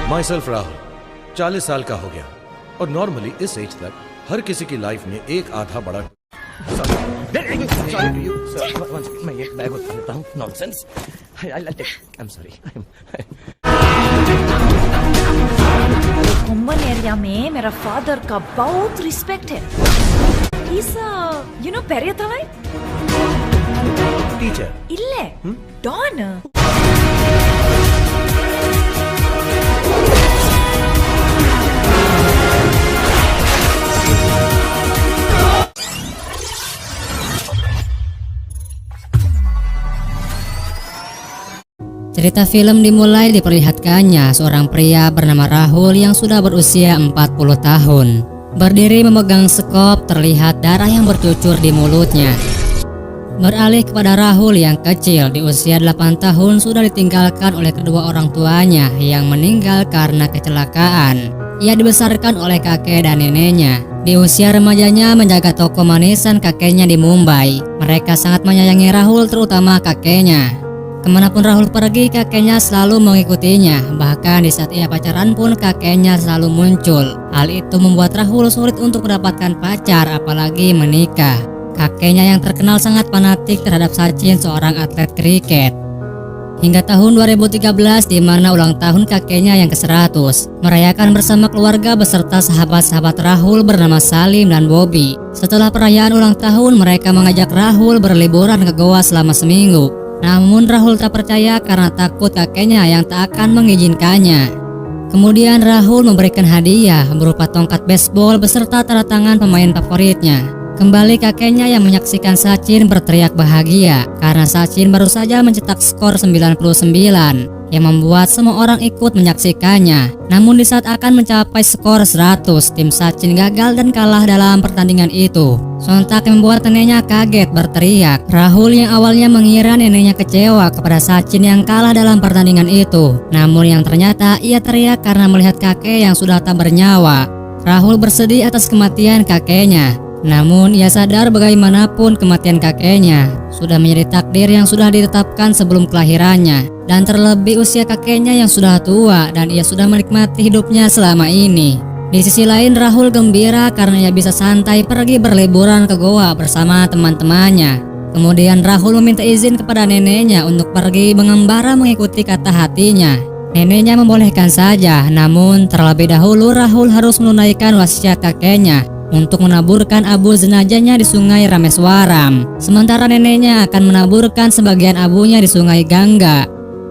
My self Rahul 40 साल का हो गया और नॉर्मली इस एज तक हर किसी की लाइफ में एक आधा बड़ा मैं एक बैग उठा लेता हूँ। नॉनसेंस। I'm sorry. कुंभन एरिया में मेरा फादर का बहुत रिस्पेक्ट है। He's पेरिया तलाई? टीचर इल्ले don. Cerita film dimulai diperlihatkannya seorang pria bernama Rahul yang sudah berusia 40 tahun. Berdiri memegang sekop, terlihat darah yang bercucur di mulutnya. Beralih kepada Rahul yang kecil di usia 8 tahun sudah ditinggalkan oleh kedua orang tuanya yang meninggal karena kecelakaan. Ia dibesarkan oleh kakek dan neneknya. Di usia remajanya menjaga toko manisan kakeknya di Mumbai. Mereka sangat menyayangi Rahul, terutama kakeknya. Kemanapun Rahul pergi, kakeknya selalu mengikutinya. Bahkan di saat ia pacaran pun kakeknya selalu muncul. Hal itu membuat Rahul sulit untuk mendapatkan pacar, apalagi menikah. Kakeknya yang terkenal sangat fanatik terhadap Sachin, seorang atlet kriket. Hingga tahun 2013 di mana ulang tahun kakeknya yang ke-100, merayakan bersama keluarga beserta sahabat-sahabat Rahul bernama Salim dan Bobby. Setelah perayaan ulang tahun, mereka mengajak Rahul berliburan ke Goa selama seminggu. Namun Rahul tak percaya karena takut kakeknya yang tak akan mengizinkannya. Kemudian Rahul memberikan hadiah berupa tongkat baseball beserta tanda tangan pemain favoritnya. Kembali kakeknya yang menyaksikan Sachin berteriak bahagia karena Sachin baru saja mencetak skor 99 yang membuat semua orang ikut menyaksikannya. Namun di saat akan mencapai skor 100, tim Sachin gagal dan kalah dalam pertandingan itu. Sontak yang membuat neneknya kaget berteriak. Rahul yang awalnya mengira neneknya kecewa kepada Sachin yang kalah dalam pertandingan itu. Namun yang ternyata ia teriak karena melihat kakek yang sudah tak bernyawa. Rahul bersedih atas kematian kakeknya. Namun ia sadar bagaimanapun kematian kakeknya sudah menjadi takdir yang sudah ditetapkan sebelum kelahirannya. Dan terlebih usia kakeknya yang sudah tua dan ia sudah menikmati hidupnya selama ini. Di sisi lain Rahul gembira karena ia bisa santai pergi berliburan ke Goa bersama teman-temannya. Kemudian Rahul meminta izin kepada neneknya untuk pergi mengembara mengikuti kata hatinya. Neneknya membolehkan saja, namun terlebih dahulu Rahul harus menunaikan wasiat kakeknya untuk menaburkan abu jenazahnya di sungai Rameswaram. Sementara neneknya akan menaburkan sebagian abunya di sungai Gangga.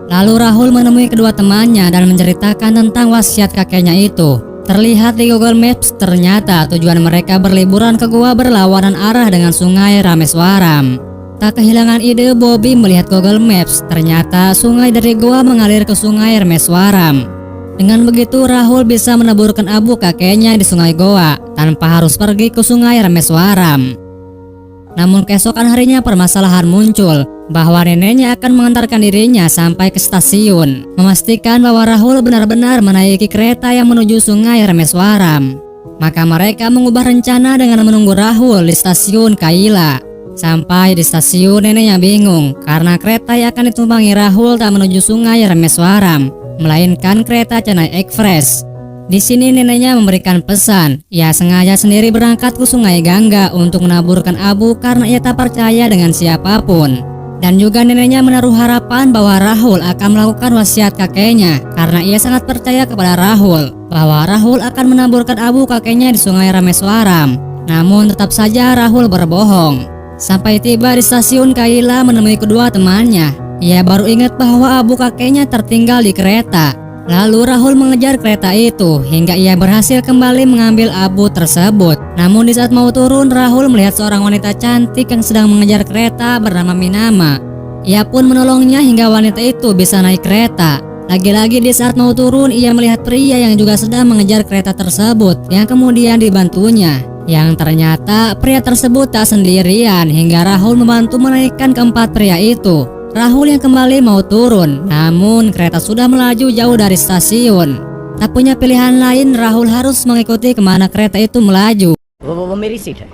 Lalu Rahul menemui kedua temannya dan menceritakan tentang wasiat kakeknya itu. Terlihat di Google Maps ternyata tujuan mereka berliburan ke Goa berlawanan arah dengan sungai Rameswaram. Tak kehilangan ide, Bobby melihat Google Maps. Ternyata sungai dari Goa mengalir ke sungai Rameswaram. Dengan begitu Rahul bisa menaburkan abu kakeknya di sungai Goa tanpa harus pergi ke sungai Rameswaram. Namun keesokan harinya permasalahan muncul bahwa neneknya akan mengantarkan dirinya sampai ke stasiun, memastikan bahwa Rahul benar-benar menaiki kereta yang menuju sungai Rameswaram. Maka mereka mengubah rencana dengan menunggu Rahul di stasiun Kaila. Sampai di stasiun neneknya bingung karena kereta yang akan ditumpangi Rahul tak menuju sungai Rameswaram, melainkan kereta Chennai Express. Di sini neneknya memberikan pesan, ia sengaja sendiri berangkat ke sungai Gangga untuk menaburkan abu karena ia tak percaya dengan siapapun. Dan juga neneknya menaruh harapan bahwa Rahul akan melakukan wasiat kakeknya karena ia sangat percaya kepada Rahul bahwa Rahul akan menaburkan abu kakeknya di sungai Rameswaram. Namun tetap saja Rahul berbohong. Sampai tiba di stasiun Kaila menemui kedua temannya, ia baru ingat bahwa abu kakeknya tertinggal di kereta. Lalu Rahul mengejar kereta itu hingga ia berhasil kembali mengambil abu tersebut. Namun di saat mau turun, Rahul melihat seorang wanita cantik yang sedang mengejar kereta bernama Minama. Ia pun menolongnya hingga wanita itu bisa naik kereta. Lagi-lagi di saat mau turun, ia melihat pria yang juga sedang mengejar kereta tersebut yang kemudian dibantunya. Yang ternyata pria tersebut tak sendirian hingga Rahul membantu menaikkan keempat pria itu. Rahul yang kembali mau turun, namun kereta sudah melaju jauh dari stasiun. Tak punya pilihan lain, Rahul harus mengikuti kemana kereta itu melaju. वो मेरी सीट है।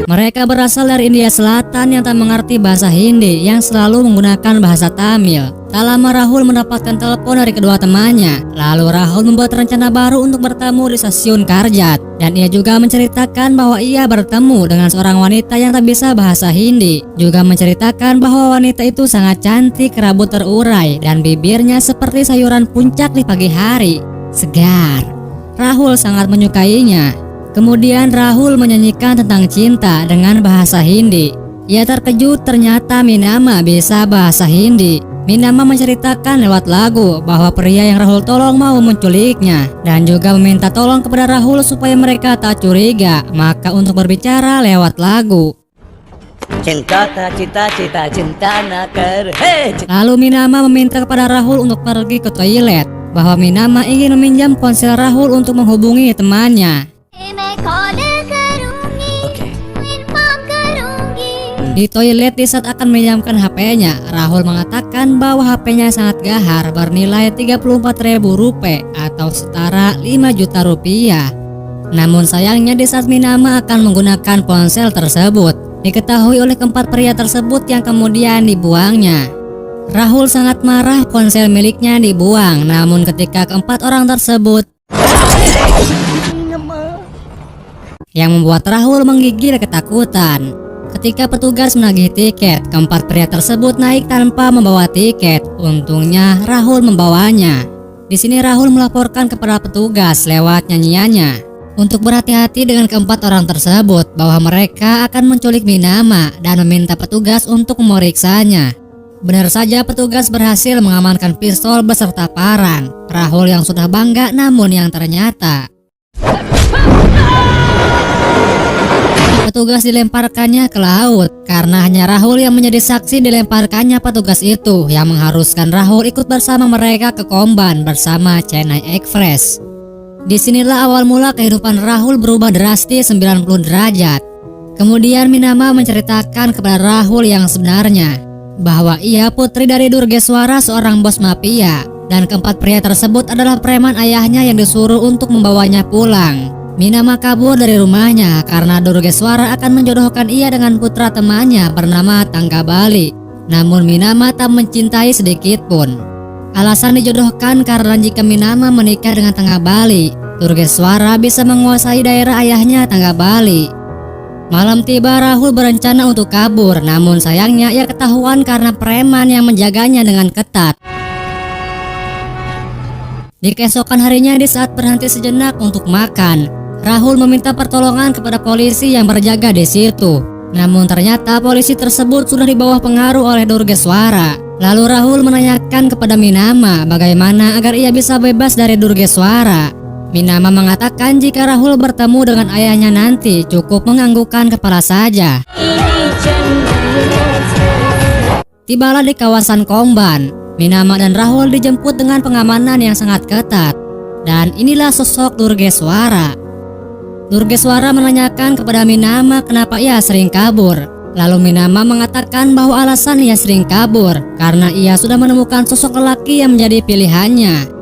Mereka berasal dari India Selatan yang tak mengerti bahasa Hindi yang selalu menggunakan bahasa Tamil. Tak lama Rahul mendapatkan telepon dari kedua temannya. Lalu Rahul membuat rencana baru untuk bertemu di stasiun Karjat. Dan ia juga menceritakan bahwa ia bertemu dengan seorang wanita yang tak bisa bahasa Hindi. Juga menceritakan bahwa wanita itu sangat cantik, rambut terurai, dan bibirnya seperti sayuran puncak di pagi hari. Segar. Rahul sangat menyukainya. Kemudian Rahul menyanyikan tentang cinta dengan bahasa Hindi. Ia terkejut ternyata Minama bisa bahasa Hindi. Minama menceritakan lewat lagu bahwa pria yang Rahul tolong mau menculiknya dan juga meminta tolong kepada Rahul supaya mereka tak curiga, maka untuk berbicara lewat lagu. Cinta cita cinta nakar. Hey. Lalu Minama meminta kepada Rahul untuk pergi ke toilet, bahwa Minama ingin meminjam ponsel Rahul untuk menghubungi temannya. Di toilet di saat akan meminjamkan HP-nya, Rahul mengatakan bahwa HP-nya sangat gahar bernilai Rp34.000 atau setara 5 juta rupiah. Namun sayangnya di saat Minama akan menggunakan ponsel tersebut, diketahui oleh keempat pria tersebut yang kemudian dibuangnya. Rahul sangat marah ponsel miliknya dibuang, namun ketika keempat orang tersebut yang membuat Rahul menggigil ketakutan. Ketika petugas menagih tiket, keempat pria tersebut naik tanpa membawa tiket. Untungnya Rahul membawanya. Di sini Rahul melaporkan kepada petugas lewat nyanyiannya untuk berhati-hati dengan keempat orang tersebut bahwa mereka akan menculik Minama dan meminta petugas untuk memeriksanya. Benar saja petugas berhasil mengamankan pistol beserta parang. Rahul yang sudah bangga namun yang ternyata petugas dilemparkannya ke laut karena hanya Rahul yang menjadi saksi dilemparkannya petugas itu yang mengharuskan Rahul ikut bersama mereka ke Komban bersama Chennai Express. Disinilah awal mula kehidupan Rahul berubah drastis 90 derajat. Kemudian Minama menceritakan kepada Rahul yang sebenarnya bahwa ia putri dari Durgeswara, seorang bos mafia, dan keempat pria tersebut adalah preman ayahnya yang disuruh untuk membawanya pulang. Minama kabur dari rumahnya karena Durgeswara akan menjodohkan ia dengan putra temannya bernama Tanggabali. Namun Minama tak mencintai sedikit pun. Alasan dijodohkan karena jika Minama menikah dengan Tanggabali, Durgeswara bisa menguasai daerah ayahnya Tanggabali. Malam tiba Rahul berencana untuk kabur, namun sayangnya ia ketahuan karena preman yang menjaganya dengan ketat. Di keesokan harinya di saat berhenti sejenak untuk makan, Rahul meminta pertolongan kepada polisi yang berjaga di situ. Namun ternyata polisi tersebut sudah di bawah pengaruh oleh Durgeswara. Lalu Rahul menanyakan kepada Minama bagaimana agar ia bisa bebas dari Durgeswara. Minama mengatakan jika Rahul bertemu dengan ayahnya nanti cukup menganggukkan kepala saja. Tibalah di kawasan Komban. Minama dan Rahul dijemput dengan pengamanan yang sangat ketat. Dan inilah sosok Durgeswara. Durgeswara menanyakan kepada Minama kenapa ia sering kabur. Lalu Minama mengatakan bahwa alasan ia sering kabur karena ia sudah menemukan sosok lelaki yang menjadi pilihannya.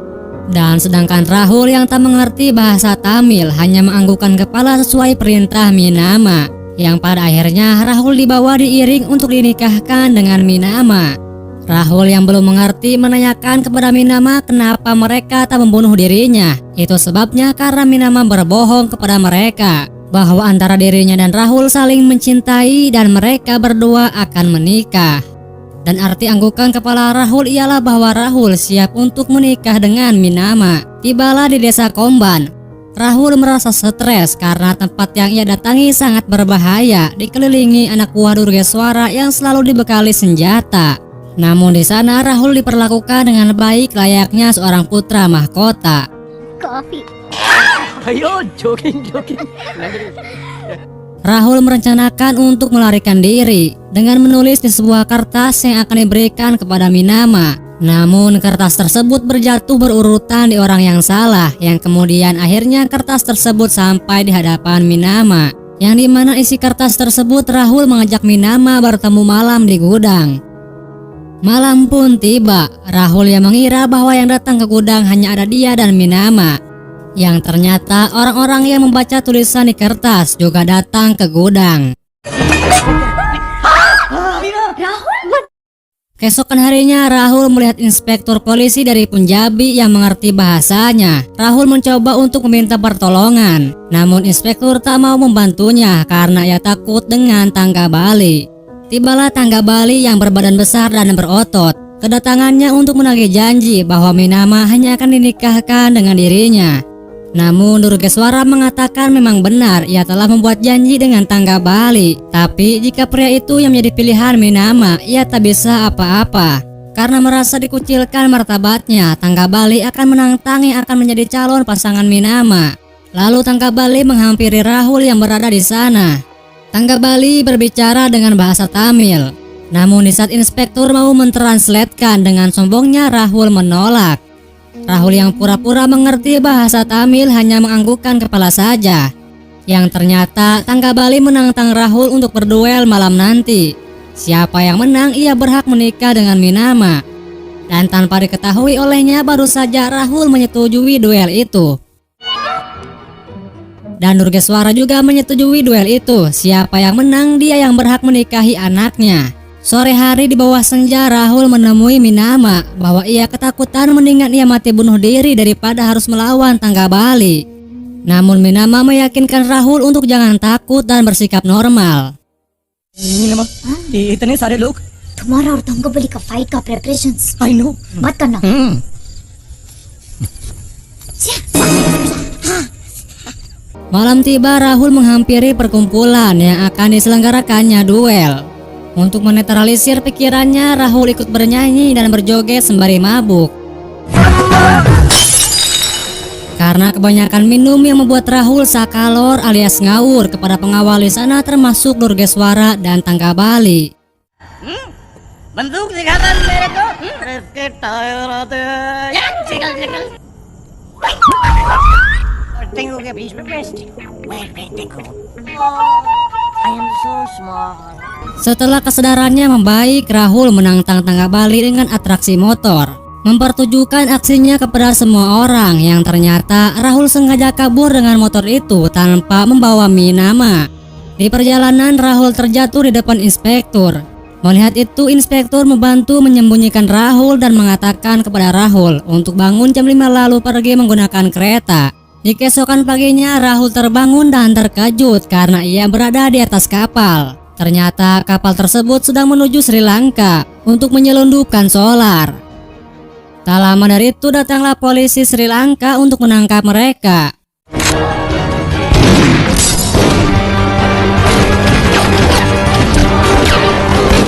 Dan sedangkan Rahul yang tak mengerti bahasa Tamil hanya menganggukkan kepala sesuai perintah Minama. Yang pada akhirnya Rahul dibawa diiring untuk dinikahkan dengan Minama. Rahul yang belum mengerti menanyakan kepada Minama kenapa mereka tak membunuh dirinya. Itu sebabnya karena Minama berbohong kepada mereka bahwa antara dirinya dan Rahul saling mencintai dan mereka berdua akan menikah. Dan arti anggukan kepala Rahul ialah bahwa Rahul siap untuk menikah dengan Minama. Tibalah di desa Komban. Rahul merasa stres karena tempat yang ia datangi sangat berbahaya, dikelilingi anak buah Durgeswara yang selalu dibekali senjata. Namun di sana Rahul diperlakukan dengan baik layaknya seorang putra mahkota. Coffee. Ayo jogging. Rahul merencanakan untuk melarikan diri dengan menulis di sebuah kertas yang akan diberikan kepada Minama. Namun kertas tersebut berjatuh berurutan di orang yang salah, yang kemudian akhirnya kertas tersebut sampai di hadapan Minama. Yang dimana isi kertas tersebut Rahul mengajak Minama bertemu malam di gudang. Malam pun tiba, Rahul yang mengira bahwa yang datang ke gudang hanya ada dia dan Minama. Yang ternyata orang-orang yang membaca tulisan di kertas juga datang ke gudang. Keesokan harinya Rahul melihat inspektur polisi dari Punjabi yang mengerti bahasanya. Rahul mencoba untuk meminta pertolongan, namun inspektur tak mau membantunya karena ia takut dengan tangga Bali. Tibalah tangga Bali yang berbadan besar dan berotot. Kedatangannya untuk menagih janji bahwa Minama hanya akan dinikahkan dengan dirinya. Namun Durgeswara mengatakan memang benar ia telah membuat janji dengan tangga Bali. Tapi jika pria itu yang menjadi pilihan Minama, ia tak bisa apa-apa. Karena merasa dikucilkan martabatnya, tangga Bali akan menantang yang akan menjadi calon pasangan Minama. Lalu tangga Bali menghampiri Rahul yang berada di sana. Tangga Bali berbicara dengan bahasa Tamil. Namun di saat inspektur mau mentranslatekan dengan sombongnya, Rahul menolak. Rahul yang pura-pura mengerti bahasa Tamil hanya menganggukkan kepala saja. Yang ternyata tangga Bali menantang Rahul untuk berduel malam nanti. Siapa yang menang ia berhak menikah dengan Minama. Dan tanpa diketahui olehnya baru saja Rahul menyetujui duel itu. Dan Durgeswara juga menyetujui duel itu. Siapa yang menang dia yang berhak menikahi anaknya. Sore hari di bawah senja Rahul menemui Minama bahwa ia ketakutan mendingan ia mati bunuh diri daripada harus melawan tangga Bali. Namun Minama meyakinkan Rahul untuk jangan takut dan bersikap normal. मीनामा, इतने सारे लोग। तुम्हारा और तंगा बली का फाइट का preparations I know। मत करना। Malam tiba Rahul menghampiri perkumpulan yang akan diselenggarakannya duel. Untuk menetralisir pikirannya, Rahul ikut bernyanyi dan berjoget sembari mabuk. Karena kebanyakan minum yang membuat Rahul sakalor alias ngawur kepada pengawal di sana termasuk Durgeswara dan tangga Bali. बंदूक दिखाता मेरे को। इसके टायर आते हैं। चिकल चिकल। टिंगू के बीच में बेस्ट। मैं देखो। I am so small। Setelah kesadarannya membaik, Rahul menantang tangga Bali dengan atraksi motor, mempertujukan aksinya kepada semua orang. Yang ternyata Rahul sengaja kabur dengan motor itu tanpa membawa Minama. Di perjalanan Rahul terjatuh di depan inspektur. Melihat itu inspektur membantu menyembunyikan Rahul dan mengatakan kepada Rahul untuk bangun jam 5 lalu pergi menggunakan kereta. Di keesokan paginya Rahul terbangun dan terkejut karena ia berada di atas kapal. Ternyata kapal tersebut sedang menuju Sri Lanka untuk menyelundupkan solar. Tak lama dari itu datanglah polisi Sri Lanka untuk menangkap mereka.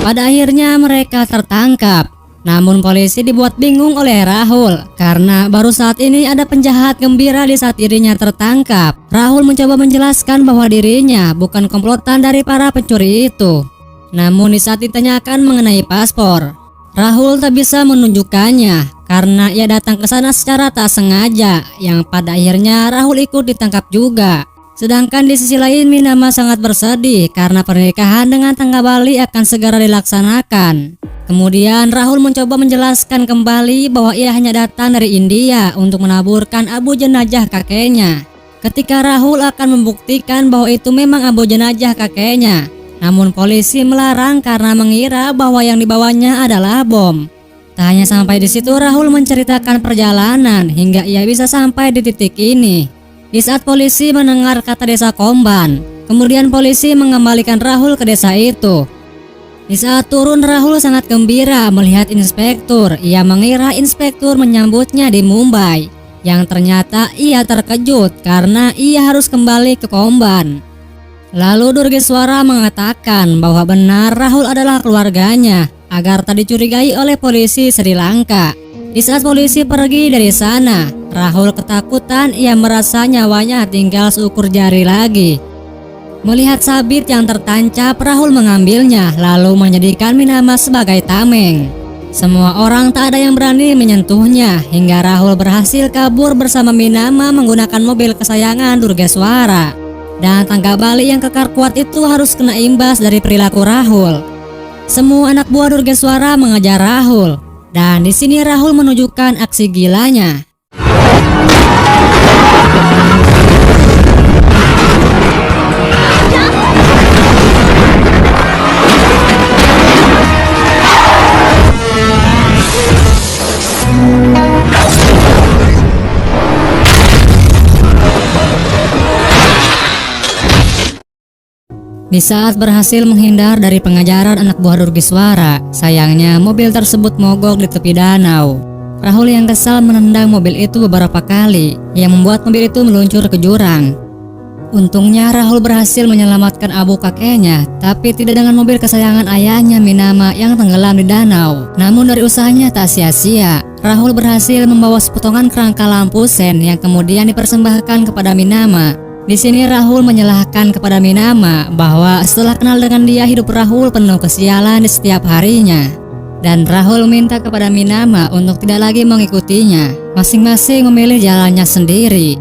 Pada akhirnya mereka tertangkap. Namun polisi dibuat bingung oleh Rahul karena baru saat ini ada penjahat gembira di saat dirinya tertangkap. Rahul mencoba menjelaskan bahwa dirinya bukan komplotan dari para pencuri itu. Namun di saat ditanyakan mengenai paspor, Rahul tak bisa menunjukkannya karena ia datang ke sana secara tak sengaja, yang pada akhirnya Rahul ikut ditangkap juga. Sedangkan di sisi lain Minama sangat bersedih karena pernikahan dengan tangga Bali akan segera dilaksanakan. Kemudian Rahul mencoba menjelaskan kembali bahwa ia hanya datang dari India untuk menaburkan abu jenazah kakeknya. Ketika Rahul akan membuktikan bahwa itu memang abu jenazah kakeknya, namun polisi melarang karena mengira bahwa yang dibawanya adalah bom. Tak hanya sampai di situ, Rahul menceritakan perjalanan hingga ia bisa sampai di titik ini. Di saat polisi mendengar kata desa Komban, kemudian polisi mengembalikan Rahul ke desa itu. Di saat turun Rahul sangat gembira melihat inspektur. Ia mengira inspektur menyambutnya di Mumbai. Yang ternyata ia terkejut karena ia harus kembali ke Komban. Lalu Durgeswara mengatakan bahwa benar Rahul adalah keluarganya agar tak dicurigai oleh polisi Sri Lanka. Di saat polisi pergi dari sana, Rahul ketakutan. Ia merasa nyawanya tinggal seukur jari lagi. Melihat sabit yang tertancap, Rahul mengambilnya lalu menjadikan Minama sebagai tameng. Semua orang tak ada yang berani menyentuhnya hingga Rahul berhasil kabur bersama Minama menggunakan mobil kesayangan Durgeswara. Dan tangga Bali yang kekar kuat itu harus kena imbas dari perilaku Rahul. Semua anak buah Durgeswara mengejar Rahul, dan di sini Rahul menunjukkan aksi gilanya. Di saat berhasil menghindar dari pengajaran anak buah Durgiswara, sayangnya mobil tersebut mogok di tepi danau. Rahul yang kesal menendang mobil itu beberapa kali, yang membuat mobil itu meluncur ke jurang. Untungnya Rahul berhasil menyelamatkan abu kakeknya, tapi tidak dengan mobil kesayangan ayahnya Minama yang tenggelam di danau. Namun dari usahanya tak sia-sia, Rahul berhasil membawa sepotongan kerangka lampu sen yang kemudian dipersembahkan kepada Minama. Di sini Rahul menyalahkan kepada Minama bahwa setelah kenal dengan dia, hidup Rahul penuh kesialan di setiap harinya. Dan Rahul minta kepada Minama untuk tidak lagi mengikutinya, masing-masing memilih jalannya sendiri.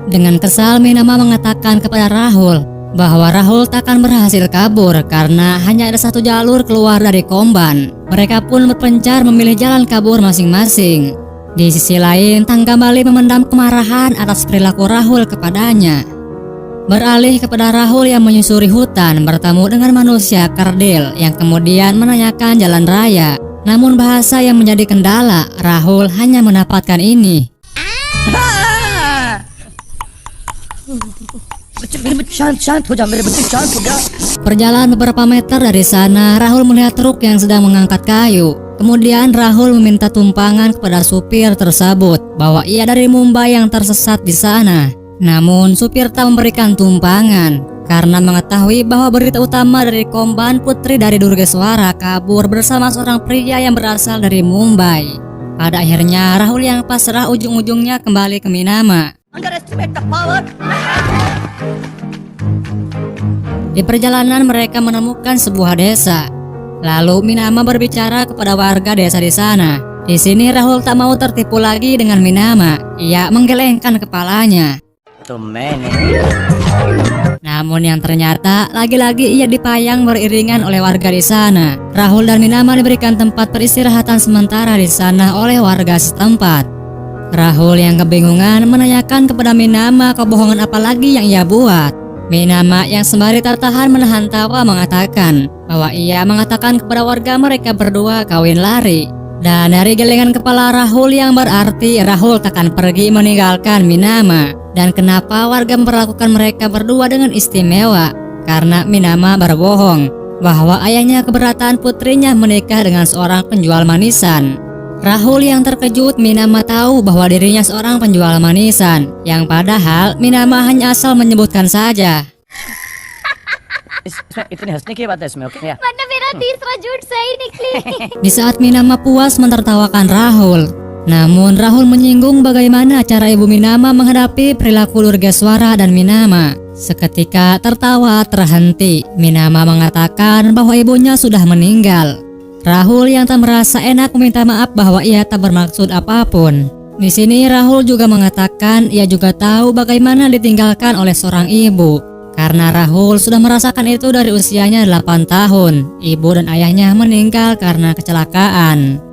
Dengan kesal, Minama mengatakan kepada Rahul bahwa Rahul takkan berhasil kabur karena hanya ada satu jalur keluar dari Komban. Mereka pun berpencar memilih jalan kabur masing-masing. Di sisi lain, Tang kembali memendam kemarahan atas perilaku Rahul kepadanya. Beralih kepada Rahul yang menyusuri hutan bertemu dengan manusia kerdil yang kemudian menanyakan jalan raya. Namun bahasa yang menjadi kendala, Rahul hanya mendapatkan ini. Perjalanan beberapa meter dari sana, Rahul melihat truk yang sedang mengangkat kayu. Kemudian Rahul meminta tumpangan kepada supir tersebut bahwa ia dari Mumbai yang tersesat di sana. Namun supir tak memberikan tumpangan karena mengetahui bahwa berita utama dari Komban, putri dari Durgiswara kabur bersama seorang pria yang berasal dari Mumbai. Pada akhirnya Rahul yang pasrah ujung-ujungnya kembali ke Minama. Di perjalanan mereka menemukan sebuah desa. Lalu Minama berbicara kepada warga desa di sana. Di sini Rahul tak mau tertipu lagi dengan Minama. Ia menggelengkan kepalanya. Namun yang ternyata lagi-lagi ia dipayang beriringan oleh warga di sana. Rahul dan Minama diberikan tempat peristirahatan sementara di sana oleh warga setempat. Rahul yang kebingungan menanyakan kepada Minama kebohongan apa lagi yang ia buat. Minama yang sembari tertahan menahan tawa mengatakan bahwa ia mengatakan kepada warga mereka berdua kawin lari. Dan dari gelengan kepala Rahul yang berarti Rahul takkan pergi meninggalkan Minama. Dan kenapa warga memperlakukan mereka berdua dengan istimewa? Karena Minama berbohong bahwa ayahnya keberatan putrinya menikah dengan seorang penjual manisan. Rahul yang terkejut, Minama tahu bahwa dirinya seorang penjual manisan, yang padahal Minama hanya asal menyebutkan saja. Di saat Minama puas mentertawakan Rahul, namun Rahul menyinggung bagaimana cara ibu Minama menghadapi perilaku Durgiswara dan Minama. Seketika tertawa terhenti. Minama mengatakan bahwa ibunya sudah meninggal. Rahul yang tak merasa enak meminta maaf bahwa ia tak bermaksud apapun. Di sini Rahul juga mengatakan ia juga tahu bagaimana ditinggalkan oleh seorang ibu. Karena Rahul sudah merasakan itu dari usianya 8 tahun. Ibu dan ayahnya meninggal karena kecelakaan.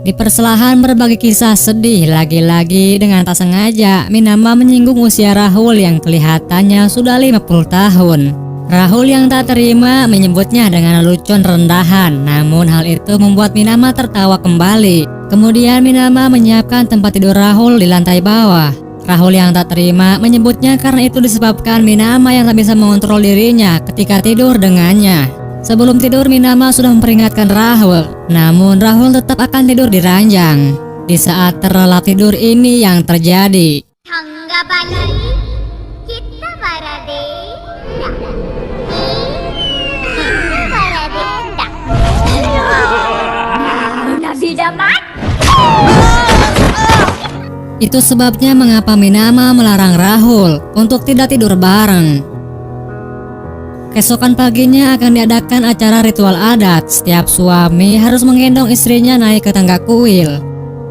Di perselahan berbagi kisah sedih, lagi-lagi dengan tak sengaja Minama menyinggung usia Rahul yang kelihatannya sudah 50 tahun. Rahul yang tak terima menyebutnya dengan lelucon rendahan, namun hal itu membuat Minama tertawa kembali. Kemudian Minama menyiapkan tempat tidur Rahul di lantai bawah. Rahul yang tak terima menyebutnya karena itu disebabkan Minama yang tak bisa mengontrol dirinya ketika tidur dengannya. Sebelum tidur Minama sudah memperingatkan Rahul, namun Rahul tetap akan tidur di ranjang. Di saat terlelap tidur ini yang terjadi. Itu sebabnya mengapa Minama melarang Rahul untuk tidak tidur bareng. Keesokan paginya akan diadakan acara ritual adat. Setiap suami harus menggendong istrinya naik ke tangga kuil.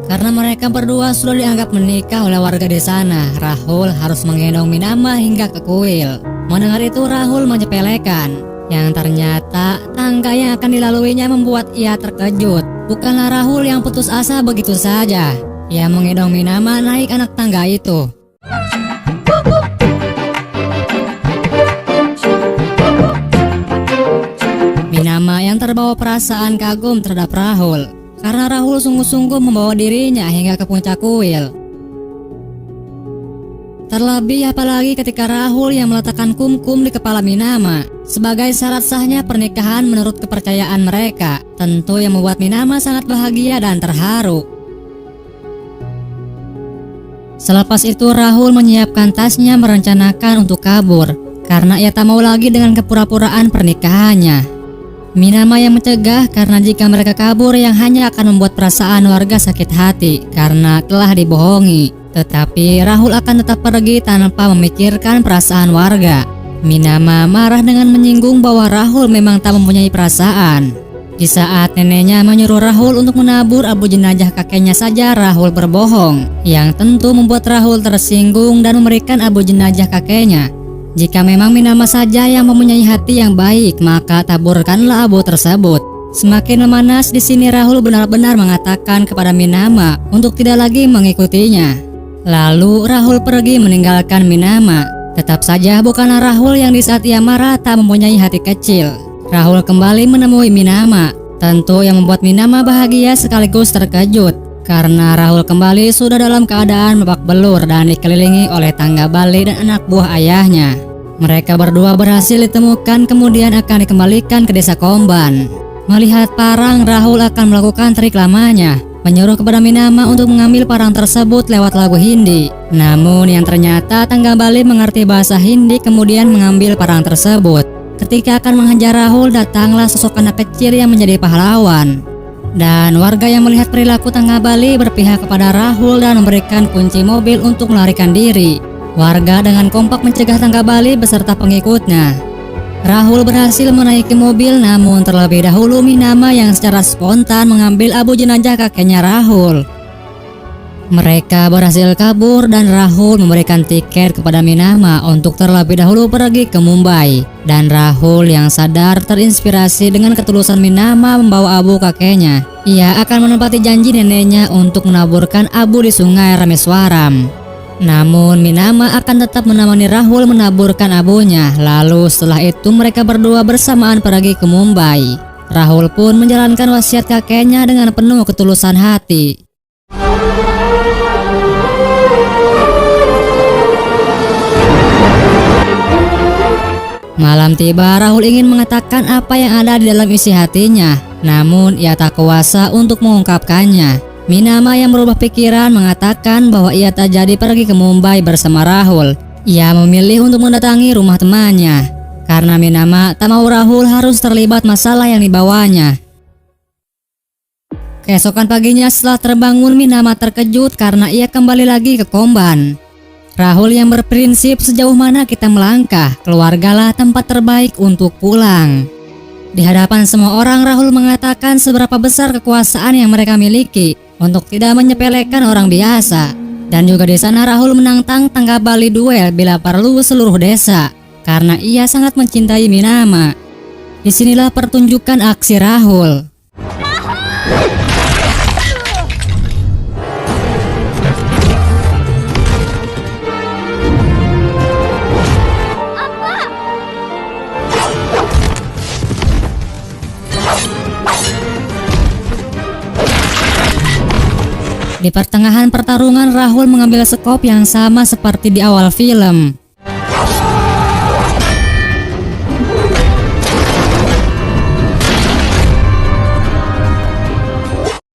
Karena mereka berdua sudah dianggap menikah oleh warga di sana, Rahul harus menggendong Minama hingga ke kuil. Mendengar itu Rahul menyepelekan. Yang ternyata tangga yang akan dilaluinya membuat ia terkejut. Bukanlah Rahul yang putus asa begitu saja. Ia menggendong Minama naik anak tangga itu. Minama yang terbawa perasaan kagum terhadap Rahul karena Rahul sungguh-sungguh membawa dirinya hingga ke puncak kuil. Terlebih apalagi ketika Rahul yang meletakkan kumkum di kepala Minama sebagai syarat sahnya pernikahan menurut kepercayaan mereka. Tentu yang membuat Minama sangat bahagia dan terharu. Selepas itu Rahul menyiapkan tasnya merencanakan untuk kabur karena ia tak mau lagi dengan kepura-puraan pernikahannya. Minama yang mencegah karena jika mereka kabur yang hanya akan membuat perasaan warga sakit hati karena telah dibohongi. Tetapi Rahul akan tetap pergi tanpa memikirkan perasaan warga. Minama marah dengan menyinggung bahwa Rahul memang tak mempunyai perasaan. Di saat neneknya menyuruh Rahul untuk menabur abu jenazah kakeknya saja Rahul berbohong, yang tentu membuat Rahul tersinggung dan memberikan abu jenazah kakeknya. Jika memang Minama saja yang mempunyai hati yang baik, maka taburkanlah abu tersebut. Semakin memanas di sini Rahul benar-benar mengatakan kepada Minama untuk tidak lagi mengikutinya. Lalu Rahul pergi meninggalkan Minama. Tetap saja bukanlah Rahul yang di saat ia marah tak mempunyai hati kecil. Rahul kembali menemui Minama. Tentu yang membuat Minama bahagia sekaligus terkejut karena Rahul kembali sudah dalam keadaan babak belur dan dikelilingi oleh tangga balik dan anak buah ayahnya. Mereka berdua berhasil ditemukan kemudian akan dikembalikan ke desa Komban. Melihat parang, Rahul akan melakukan trik lamanya, menyuruh kepada Minama untuk mengambil parang tersebut lewat lagu Hindi. Namun yang ternyata tangga balik mengerti bahasa Hindi kemudian mengambil parang tersebut. Ketika akan menghajar Rahul, datanglah sosok anak kecil yang menjadi pahlawan. Dan warga yang melihat perilaku tangga balik berpihak kepada Rahul dan memberikan kunci mobil untuk melarikan diri. Warga dengan kompak mencegah tangga balik beserta pengikutnya. Rahul berhasil menaiki mobil, namun terlebih dahulu Minama yang secara spontan mengambil abu jenazah kakeknya Rahul. Mereka berhasil kabur dan Rahul memberikan tiket kepada Minama untuk terlebih dahulu pergi ke Mumbai. Dan Rahul yang sadar terinspirasi dengan ketulusan Minama membawa abu kakeknya. Ia akan menepati janji neneknya untuk menaburkan abu di sungai Rameswaram. Namun Minama akan tetap menemani Rahul menaburkan abunya. Lalu setelah itu mereka berdua bersamaan pergi ke Mumbai. Rahul pun menjalankan wasiat kakeknya dengan penuh ketulusan hati. Malam tiba, Rahul ingin mengatakan apa yang ada di dalam isi hatinya. Namun ia tak kuasa untuk mengungkapkannya. Minama yang berubah pikiran mengatakan bahwa ia tak jadi pergi ke Mumbai bersama Rahul. Ia memilih untuk mendatangi rumah temannya karena Minama tak mau Rahul harus terlibat masalah yang dibawanya. Keesokan paginya setelah terbangun, Minama terkejut karena ia kembali lagi ke Komban. Rahul yang berprinsip sejauh mana kita melangkah, keluargalah tempat terbaik untuk pulang. Di hadapan semua orang, Rahul mengatakan seberapa besar kekuasaan yang mereka miliki untuk tidak menyepelekan orang biasa. Dan juga di sana Rahul menantang tangga balik duel bila perlu seluruh desa karena ia sangat mencintai Minama. Disinilah pertunjukan aksi Rahul. Di pertengahan pertarungan, Rahul mengambil skop yang sama seperti di awal film.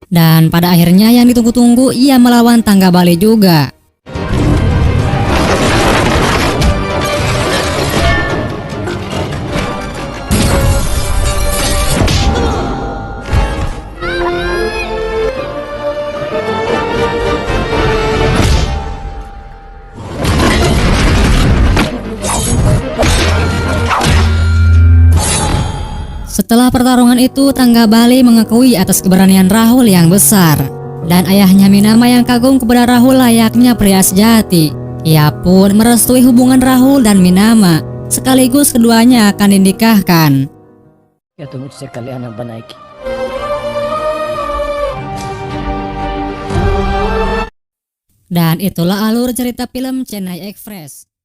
Dan pada akhirnya yang ditunggu-tunggu, ia melawan tangga balik juga. Setelah pertarungan itu, tangga balik mengakui atas keberanian Rahul yang besar. Dan ayahnya Minama yang kagum kepada Rahul layaknya pria sejati. Ia pun merestui hubungan Rahul dan Minama. Sekaligus keduanya akan dinikahkan. Ya tuh मुझसे कल्याण बनाएगी. Dan itulah alur cerita film Chennai Express.